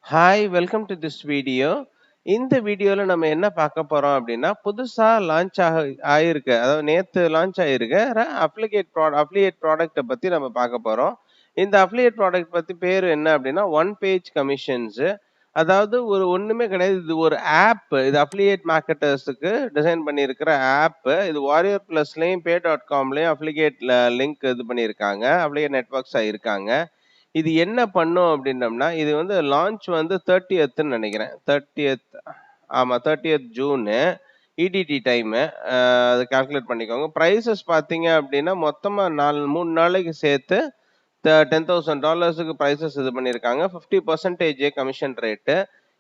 Hi welcome to this video. இந்த வீடியோல நம்ம என்ன பார்க்க போறோம் அப்படின்னா, புதுசா லான்ச் ஆயிருக்கு. அதாவது நேத்து லான்ச் ஆயிருக்க அஃபிலியேட் ப்ராடக்ட்ட பத்தி நம்ம பார்க்க போறோம். இந்த அஃபிலியேட் ப்ராடக்ட் பத்தி பேரு என்ன அப்படின்னா, ஒன் பேஜ் கமிஷன்ஸ். அதாவது ஒண்ணுமே கிடையாது. இது ஒரு ஆப். இது அஃபிலியேட் மார்க்கெட்டர்ஸ்க்கு டிசைன் பண்ணியிருக்கிற ஆப். இது வாரியர் பிளஸ்லயும் pay.comலயும் அஃபிலியேட் லிங்க் இது பண்ணியிருக்காங்க. அஃபிலியேட் நெட்வொர்க்ஸா இருக்காங்க. இது என்ன பண்ணும் அப்படின்னம்னா, இது வந்து லான்ச் வந்து 30த்ன்னு நெனைக்கிறேன். 30த் ஆமா 30த் ஜூனு இடிடி டைமு. அத கால்குலேட் பண்ணிக்கோங்க. பிரைஸஸ் பார்த்தீங்க அப்படின்னா, மொத்தமா 3 நாளைக்கு சேர்த்து $10,000க்கு பிரைஸஸ் இது பண்ணியிருக்காங்க. 50% கமிஷன் ரேட்டு.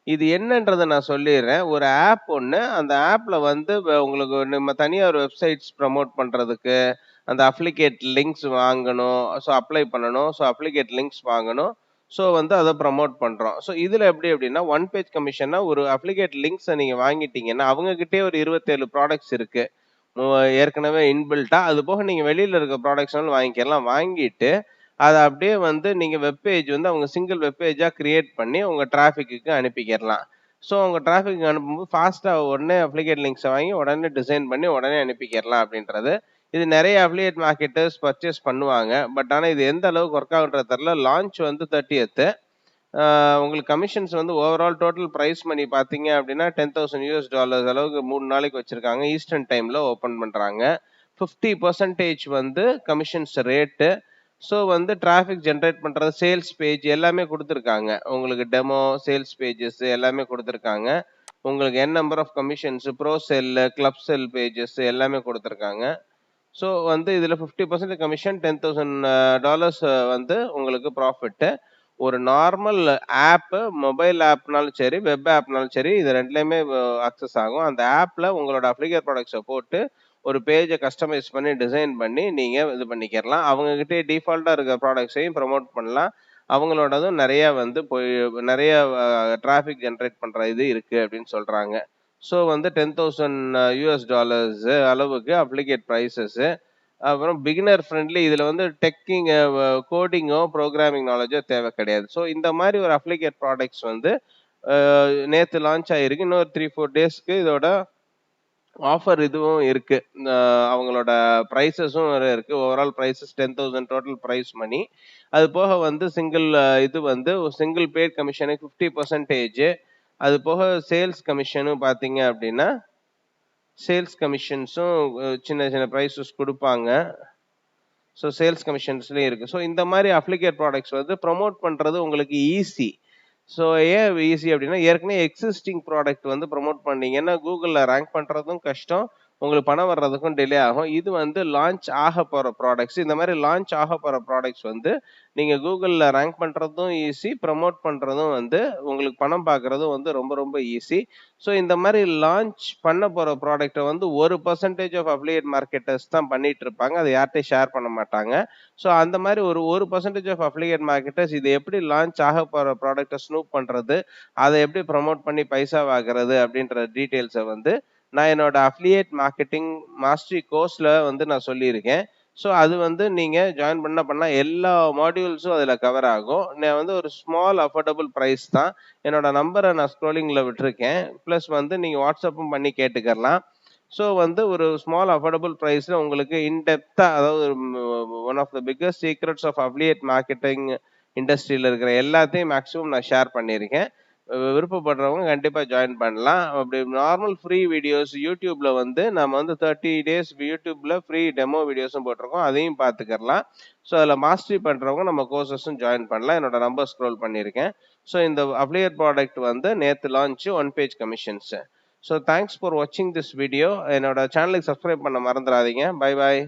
இது என்னன்றத நான் சொல்லிர்றேன். ஒரு ஆப் ஒண்ணு. அந்த ஆப்ல வந்து உங்களுக்கு நம்ம தனியா ஒரு வெப்சைட்ஸ் ப்ரமோட் பண்றதுக்கு, அந்த அஃபிலியேட் லிங்க்ஸ் வாங்கணும். அப்ளை பண்ணணும். அஃபிலியேட் லிங்க்ஸ் வாங்கணும். வந்து அத ப்ரமோட் பண்றோம். இதுல எப்படி அப்படின்னா, ஒன் பேஜ் கமிஷன்னா ஒரு அஃபிலியேட் லிங்க்ஸ நீங்க வாங்கிட்டீங்கன்னா, அவங்க கிட்டயே ஒரு 27 ப்ராடக்ட்ஸ் இருக்கு. மு ஏற்கனவே இன்பில்ட்டா. அது போக நீங்க வெளியில இருக்க ப்ராடக்ட்ஸ்னாலும் வாங்கிக்கலாம். வாங்கிட்டு அத அப்படியே வந்து நீங்க வெப் பேஜ் வந்து அவங்க சிங்கிள் வெப் பேஜா கிரியேட் பண்ணி உங்க டிராஃபிக்குக்கு அனுப்பிக்கிறலாம். உங்க டிராஃபிக் அனுப்பும்போது ஃபாஸ்ட்டா உடனே அப்ளிகேட் லிங்க்ஸ வாங்கி உடனே டிசைன் பண்ணி உடனே அனுப்பிக்கிறலாம் அப்படின்றது. இது நெறைய அஃபிலியேட் மார்க்கெட்டர்ஸ் பர்ச்சேஸ் பண்ணுவாங்க. ஆனா இது எந்த அளவுக்கு ஒர்க் ஆகுன்றது தெரியல. லான்ச் வந்து 30த். உங்களுக்கு கமிஷன்ஸ் வந்து ஓவரால் டோட்டல் பிரைஸ் மணி பார்த்தீங்க அப்படின்னா $10,000 அளவுக்கு 3 நாளைக்கு வச்சிருக்காங்க. ஈஸ்டர்ன் டைம்ல ஓப்பன் பண்றாங்க. 50% வந்து கமிஷன்ஸ் ரேட்டு. வந்து டிராஃபிக் ஜெனரேட் பண்றது, சேல்ஸ் பேஜ் எல்லாமே குடுத்துருக்காங்க. உங்களுக்கு டெமோ, சேல்ஸ் பேஜஸ் எல்லாமே குடுத்துருக்காங்க. உங்களுக்கு number of commissions, pro sell, club sell pages எல்லாமே குடுத்துருக்காங்க. வந்து இதுல 50% கமிஷன் $10,000 வந்து உங்களுக்கு ப்ராஃபிட். ஒரு நார்மல் ஆப், மொபைல் ஆப்னாலும் சரி, வெப் ஆப்னாலும் சரி, இது 2லயுமே அக்சஸ் ஆகும். அந்த ஆப்ல உங்களோட அப்ளிகேட் ப்ராடக்ட்ஸ போட்டு ஒரு பேஜ கஸ்டமைஸ் பண்ணி, டிசைன் பண்ணி நீங்க இது பண்ணிக்கிறலாம். அவங்க கிட்டயே டிஃபால்ட்டா இருக்க ப்ராடக்ட்ஸையும் ப்ரமோட் பண்ணலாம். அவங்களோடதும் நெறைய வந்து நெறைய டிராஃபிக் ஜெனரேட் பண்ற இது இருக்கு அப்படின்னு சொல்றாங்க. வந்து $10,000 அளவுக்கு அப்ளிகேட் பிரைஸஸ். அப்புறம் பிகினர் ஃப்ரெண்ட்லி. இதுல வந்து கோடிங்கோ, புரோகிராமிங் நாலேஜோ தேவை கிடையாது. இந்த மாரி ஒரு அப்ளிகேட் ப்ராடக்ட்ஸ் வந்து நேத்து லான்ச் ஆயிருக்கு. இன்னும் 3, 4 டேஸ்க்கு இதோட ஆஃபர் இதுவும் இருக்கு. அவங்களோட பிரைஸஸும் வேற இருக்கு. Overall prizes 10,000 total prize money. அது போக வந்து இது வந்து சிங்கிள் பெய்ட் கமிஷனுக்கு 50%. அது போக சேல்ஸ் கமிஷனும் பார்த்தீங்க அப்படின்னா, சேல்ஸ் கமிஷன்ஸும் சின்ன சின்ன பிரைஸஸ் குடுப்பாங்க. சேல்ஸ் கமிஷன்ஸ்லயும் இருக்கு. இந்த மாரி அப்ளிகேட் ப்ராடக்ட்ஸ் வந்து ப்ரமோட் பண்றது உங்களுக்கு ஈஸி. ஏன் ஈஸி அப்படின்னா, ஏற்கனவே எக்ஸிஸ்டிங் ப்ராடக்ட் வந்து ப்ரமோட் பண்ணீங்கன்னா, Googleல ரேங்க் பண்றதும் கஷ்டம். உங்களுக்கு பணம் வர்றதுக்கும் டிலே ஆகும். இது வந்து லான்ச் ஆகப்போற ப்ராடக்ட்ஸ். இந்த மாரி லான்ச் ஆகப்போற ப்ராடக்ட்ஸ் வந்து நீங்க Googleல ரேங்க் பண்றதும் ஈஸி, ப்ரமோட் பண்றதும் வந்து உங்களுக்கு பணம் பார்க்கறதும் வந்து ரொம்ப ரொம்ப ஈஸி. இந்த மாரி லான்ச் பண்ண போற ப்ராடக்ட்ட வந்து 1% ஆஃப் அஃபிலியேட் மார்க்கெட்டர்ஸ் தான் பண்ணிட்டு இருப்பாங்க. அத யார்ட்டயும் ஷேர் பண்ண மாட்டாங்க. அந்த மாரி ஒரு 1% ஆஃப் அஃபிலியேட் மார்க்கெட்டர்ஸ் இது எப்படி லான்ச் ஆகப்போற ப்ராடக்ட்ட ஸ்னூப் பண்றது, அத எப்படி ப்ரமோட் பண்ணி பைசா வாங்குறது அப்படின்ற டீட்டெயில்ஸ வந்து நான் என்னோட அஃபிலியேட் மார்க்கெட்டிங் மாஸ்டரி கோர்ஸ்ல வந்து நான் சொல்லியிருக்கேன். அது வந்து நீங்க ஜாயின் பண்ணா எல்லா மாடியூல்ஸும் அதுல கவர் ஆகும். நான் வந்து ஒரு ஸ்மால் அஃபோர்டபுள் பிரைஸ் தான். என்னோட நம்பர நான் ஸ்க்ரோலிங்ல விட்டுருக்கேன். பிளஸ் வந்து நீங்க வாட்ஸ்அப்பும் பண்ணி கேட்டுக்கலாம். வந்து ஒரு ஸ்மால் அஃபோர்டபுள் பிரைஸ்ல உங்களுக்கு இன் டெப்த்தா, அதாவது one of the biggest secrets of affiliate marketing இண்டஸ்ட்ரியில இருக்கிற எல்லாத்தையும் மேக்ஸிமம் நான் ஷேர் பண்ணியிருக்கேன். விருப்பப்படுறவங்க கண்டிப்பா ஜாயின் பண்ணலாம். அப்படி நார்மல் ஃப்ரீ வீடியோஸ் யூடியூப்ல வந்து நம்ம வந்து 30 டேஸ் யூடியூப்ல ஃப்ரீ டெமோ வீடியோஸும் போட்டிருக்கோம். அதையும் பார்த்துக்கலாம். அதுல மாஸ்டரி பண்றவங்க நம்ம கோர்சஸும் ஜாயின் பண்ணலாம். என்னோட நம்பர் ஸ்க்ரோல் பண்ணியிருக்கேன். இந்த அஃபிலியேட் ப்ராடக்ட் வந்து நேத்து launch one page commissions. Thanks for வாட்சிங் திஸ் வீடியோ. என்னோட சேனலுக்கு சப்ஸ்கிரைப் பண்ண மறந்துடாதீங்க. Bye bye.